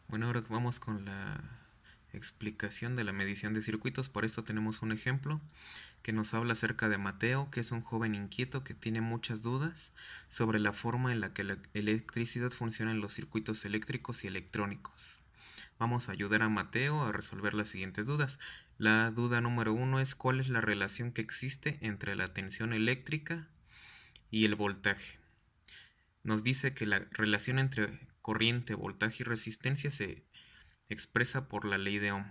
Bueno, ahora vamos con la explicación de la medición de circuitos. Por esto tenemos un ejemplo que nos habla acerca de Mateo, que es un joven inquieto que tiene muchas dudas sobre la forma en la que la electricidad funciona en los circuitos eléctricos y electrónicos. Vamos a ayudar a Mateo a resolver las siguientes dudas. La duda número 1 es ¿cuál es la relación que existe entre la tensión eléctrica y el voltaje? Nos dice que la relación entre corriente, voltaje y resistencia se expresa por la ley de Ohm.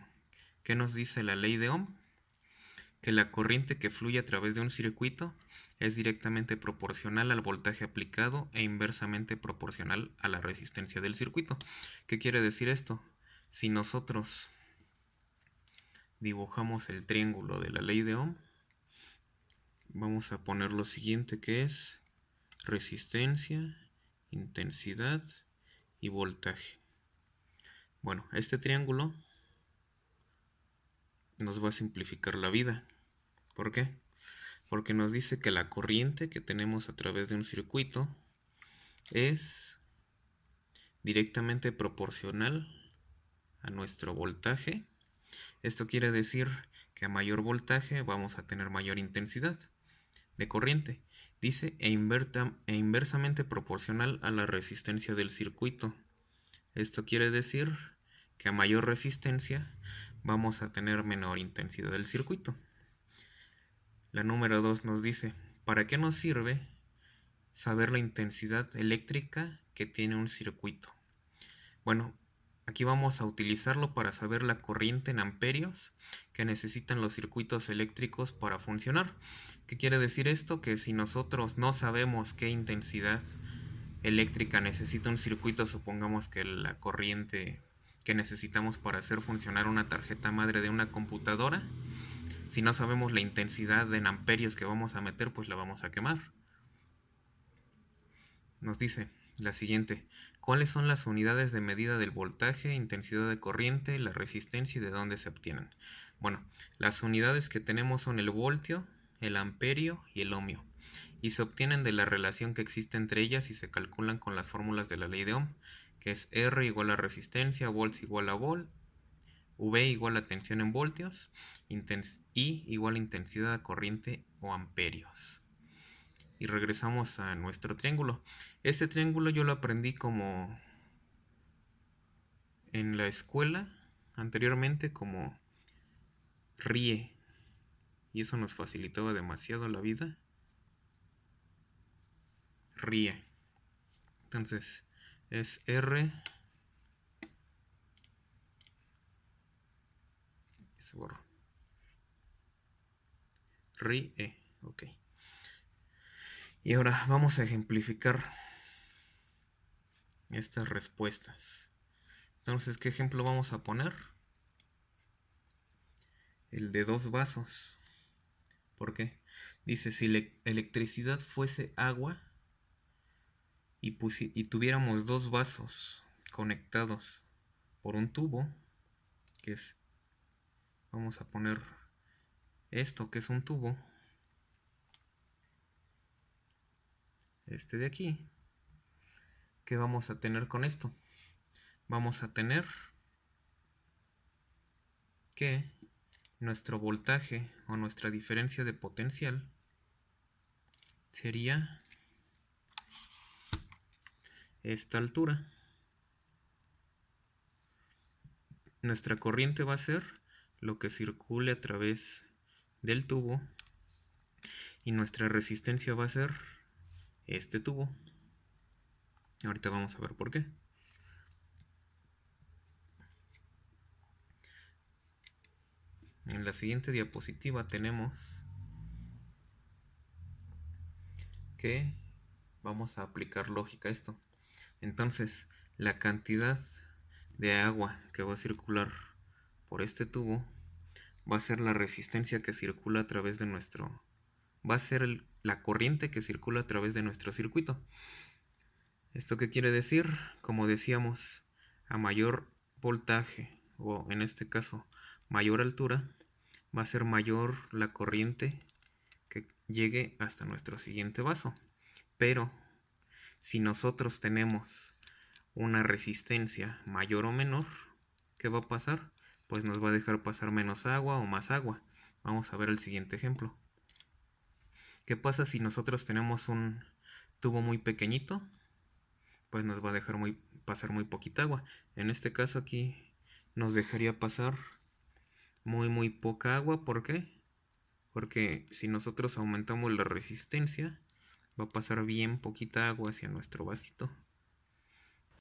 ¿Qué nos dice la ley de Ohm? Que la corriente que fluye a través de un circuito es directamente proporcional al voltaje aplicado e inversamente proporcional a la resistencia del circuito. ¿Qué quiere decir esto? Si nosotros dibujamos el triángulo de la ley de Ohm, vamos a poner lo siguiente, que es resistencia, intensidad y voltaje. Bueno, este triángulo nos va a simplificar la vida. ¿Por qué? Porque nos dice que la corriente que tenemos a través de un circuito es directamente proporcional a nuestro voltaje. Esto quiere decir que a mayor voltaje vamos a tener mayor intensidad de corriente. Dice e inversamente proporcional a la resistencia del circuito. Esto quiere decir que a mayor resistencia vamos a tener menor intensidad del circuito. La número 2 nos dice, ¿para qué nos sirve saber la intensidad eléctrica que tiene un circuito? Bueno, aquí vamos a utilizarlo para saber la corriente en amperios que necesitan los circuitos eléctricos para funcionar. ¿Qué quiere decir esto? Que si nosotros no sabemos qué intensidad eléctrica necesita un circuito, supongamos que la corriente que necesitamos para hacer funcionar una tarjeta madre de una computadora, si no sabemos la intensidad en amperios que vamos a meter, pues la vamos a quemar. Nos dice la siguiente: ¿cuáles son las unidades de medida del voltaje, intensidad de corriente, la resistencia y de dónde se obtienen? Bueno, las unidades que tenemos son el voltio, el amperio y el ohmio, y se obtienen de la relación que existe entre ellas y se calculan con las fórmulas de la ley de Ohm, que es R igual a resistencia, volts igual a volt, V igual a tensión en voltios, I igual a intensidad de corriente o amperios. Y regresamos a nuestro triángulo. Este triángulo yo lo aprendí como en la escuela anteriormente como RIE, y eso nos facilitaba demasiado la vida. RIE. Entonces es R, se borró, RIE, ok. Y ahora vamos a ejemplificar estas respuestas. Entonces, ¿qué ejemplo vamos a poner? El de dos vasos. ¿Por qué? Dice, si la electricidad fuese agua y tuviéramos dos vasos conectados por un tubo, que es, vamos a poner esto que es un tubo, este de aquí, ¿qué vamos a tener con esto? Vamos a tener que nuestro voltaje o nuestra diferencia de potencial sería esta altura. Nuestra corriente va a ser lo que circule a través del tubo y nuestra resistencia va a ser este tubo. Ahorita vamos a ver por qué. En la siguiente diapositiva tenemos que vamos a aplicar lógica a esto. Entonces, la cantidad de agua que va a circular por este tubo va a ser la resistencia que circula a través de nuestro... va a ser la corriente que circula a través de nuestro circuito. ¿Esto qué quiere decir? Como decíamos, a mayor voltaje, o en este caso mayor altura, va a ser mayor la corriente que llegue hasta nuestro siguiente vaso. Pero si nosotros tenemos una resistencia mayor o menor, ¿qué va a pasar? Pues nos va a dejar pasar menos agua o más agua. Vamos a ver el siguiente ejemplo. ¿Qué pasa si nosotros tenemos un tubo muy pequeñito? Pues nos va a dejar pasar muy poquita agua. En este caso aquí nos dejaría pasar muy poca agua. ¿Por qué? Porque si nosotros aumentamos la resistencia, va a pasar bien poquita agua hacia nuestro vasito.